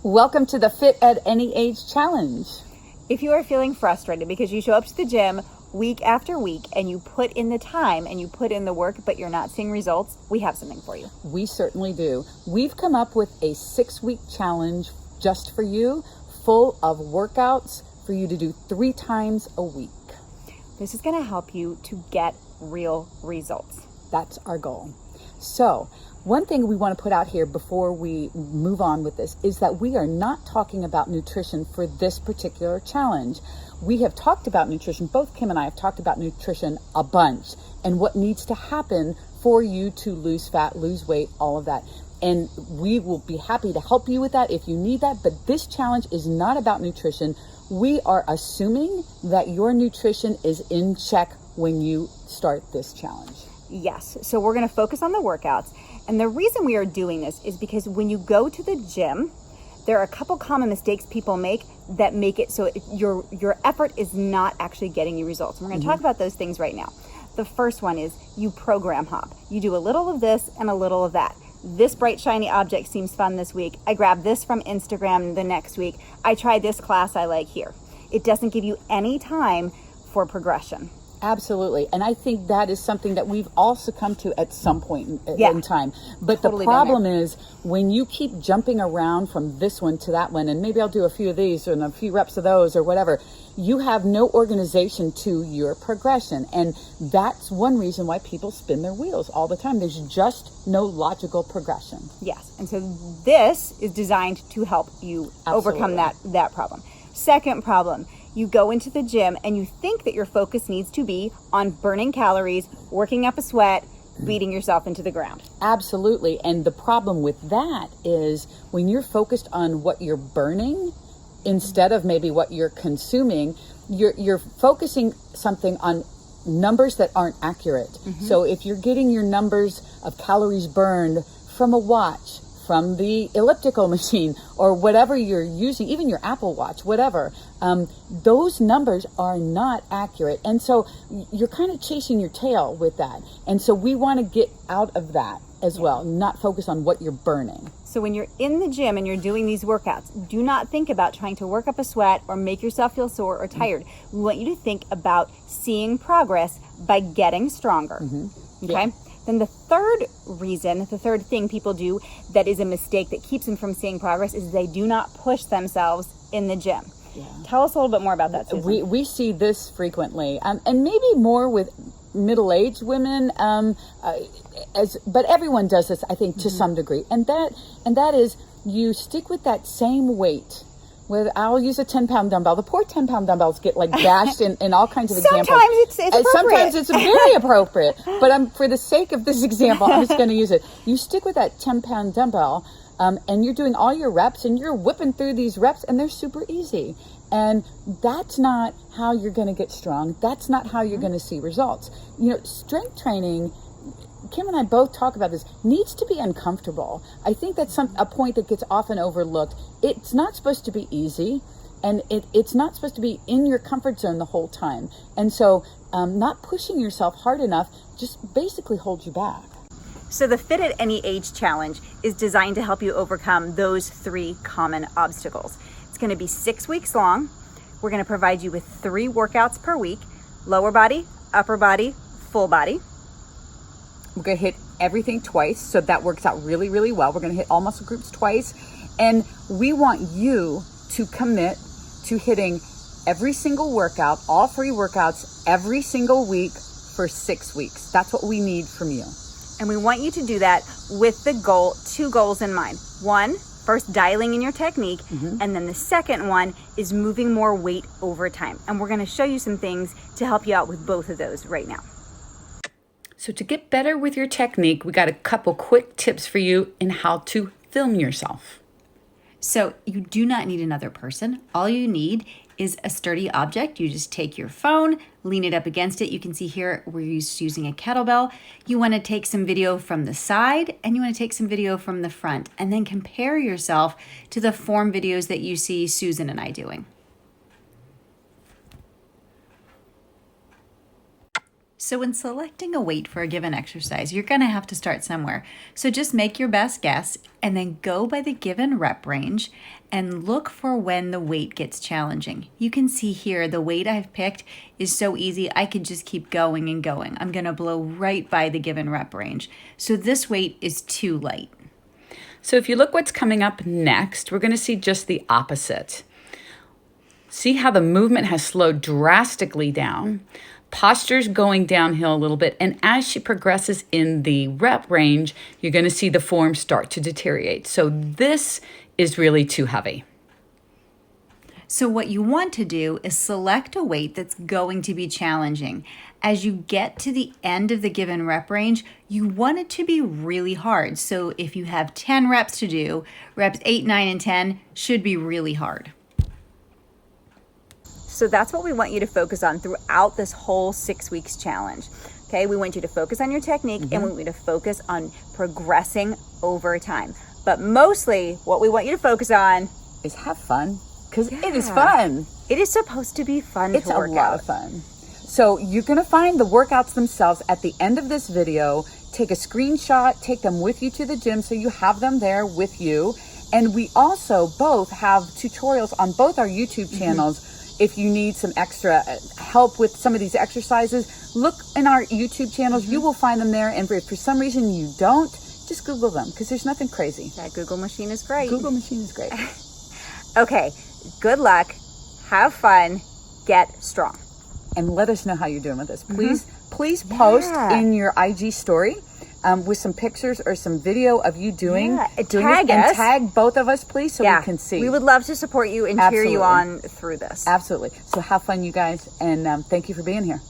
Welcome to the Fit at Any Age Challenge. If you are feeling frustrated because you show up to the gym week after week and you put in the time and you put in the work, but you're not seeing results, we have something for you. We certainly do. We've come up with a 6-week challenge just for you, full of workouts for you to do 3 times a week. This is going to help you to get real results. That's our goal. So, one thing we want to put out here before we move on with this is that we are not talking about nutrition for this particular challenge. We have talked about nutrition, both Kim and I have talked about nutrition a bunch and what needs to happen for you to lose fat, lose weight, all of that. And we will be happy to help you with that if you need that. But this challenge is not about nutrition. We are assuming that your nutrition is in check when you start this challenge. Yes, so we're going to focus on the workouts. And the reason we are doing this is because when you go to the gym, there are a couple common mistakes people make that make it so your effort is not actually getting you results. And we're going to talk about those things right now. The first one is you program hop. You do a little of this and a little of that. This bright, shiny object seems fun this week. I grab this from Instagram the next week. I try this class I like here. It doesn't give you any time for progression. Absolutely. And I think that is something that we've all succumbed to at some point in time. But Totally the problem is when you keep jumping around from this one to that one, and maybe I'll do a few of these and a few reps of those or whatever, you have no organization to your progression. And that's one reason why people spin their wheels all the time. There's just no logical progression. Yes. And so this is designed to help you overcome that problem. Second problem. You go into the gym and you think that your focus needs to be on burning calories, working up a sweat, beating yourself into the ground. Absolutely. And the problem with that is when you're focused on what you're burning instead of maybe what you're consuming, you're focusing something on numbers that aren't accurate. So if you're getting your numbers of calories burned from a watch, from the elliptical machine or whatever you're using, even your Apple Watch, whatever, those numbers are not accurate. And so you're kind of chasing your tail with that. And so we want to get out of that as well, not focus on what you're burning. So when you're in the gym and you're doing these workouts, do not think about trying to work up a sweat or make yourself feel sore or tired. We want you to think about seeing progress by getting stronger. Okay? Yeah. Then the third thing people do that is a mistake that keeps them from seeing progress is they do not push themselves in the gym. Yeah. Tell us a little bit more about that, Susan. We see this frequently, and maybe more with middle-aged women, but everyone does this, I think, to some degree. And that is you stick with that same weight. I'll use a 10-pound dumbbell. The poor 10-pound dumbbells get like bashed in all kinds of examples. Sometimes it's appropriate. Sometimes it's very appropriate. But for the sake of this example, I'm just going to use it. You stick with that 10-pound dumbbell, and you're doing all your reps, and you're whipping through these reps, and they're super easy. And that's not how you're going to get strong. That's not how you're going to see results. Strength training, Kim and I both talk about this, needs to be uncomfortable. I think that's a point that gets often overlooked. It's not supposed to be easy, and it's not supposed to be in your comfort zone the whole time. And so not pushing yourself hard enough just basically holds you back. So the Fit at Any Age Challenge is designed to help you overcome those 3 common obstacles. It's going to be 6 weeks long. We're going to provide you with 3 workouts per week: lower body, upper body, full body. We're going to hit everything twice, so that works out really, really well. We're going to hit all muscle groups twice, and we want you to commit to hitting every single workout, all 3 workouts, every single week for 6 weeks. That's what we need from you. And we want you to do that with the goal, 2 goals in mind. One, first dialing in your technique, and then the second one is moving more weight over time. And we're going to show you some things to help you out with both of those right now. So to get better with your technique, we got a couple quick tips for you in how to film yourself. So you do not need another person. All you need is a sturdy object. You just take your phone, lean it up against it. You can see here we're using a kettlebell. You want to take some video from the side and you want to take some video from the front, and then compare yourself to the form videos that you see Susan and I doing. So when selecting a weight for a given exercise, you're going to have to start somewhere. So just make your best guess and then go by the given rep range and look for when the weight gets challenging. You can see here the weight I've picked is so easy, I could just keep going and going. I'm going to blow right by the given rep range. So this weight is too light. So if you look what's coming up next, we're going to see just the opposite. See how the movement has slowed drastically down. Posture's going downhill a little bit, and as she progresses in the rep range, you're going to see the form start to deteriorate. So this is really too heavy. So what you want to do is select a weight that's going to be challenging. As you get to the end of the given rep range, you want it to be really hard. So if you have 10 reps to do, reps 8, 9, and 10 should be really hard. So that's what we want you to focus on throughout this whole 6 weeks challenge. Okay, we want you to focus on your technique and we want you to focus on progressing over time. But mostly what we want you to focus on is have fun, because it is fun. It is supposed to be fun It's to work a lot out. of fun. So you're going to find the workouts themselves at the end of this video. Take a screenshot, take them with you to the gym so you have them there with you. And we also both have tutorials on both our YouTube channels. If you need some extra help with some of these exercises, look in our YouTube channels. You will find them there. And if for some reason you don't, just Google them, because there's nothing crazy. That Google machine is great. Google machine is great. Okay, good luck. Have fun. Get strong. And let us know how you're doing with this. Please post in your IG story with some pictures or some video of you doing it, tag and us. tag both of us, please, so we can see. We would love to support you and cheer you on through this. Absolutely. So have fun, you guys, and thank you for being here.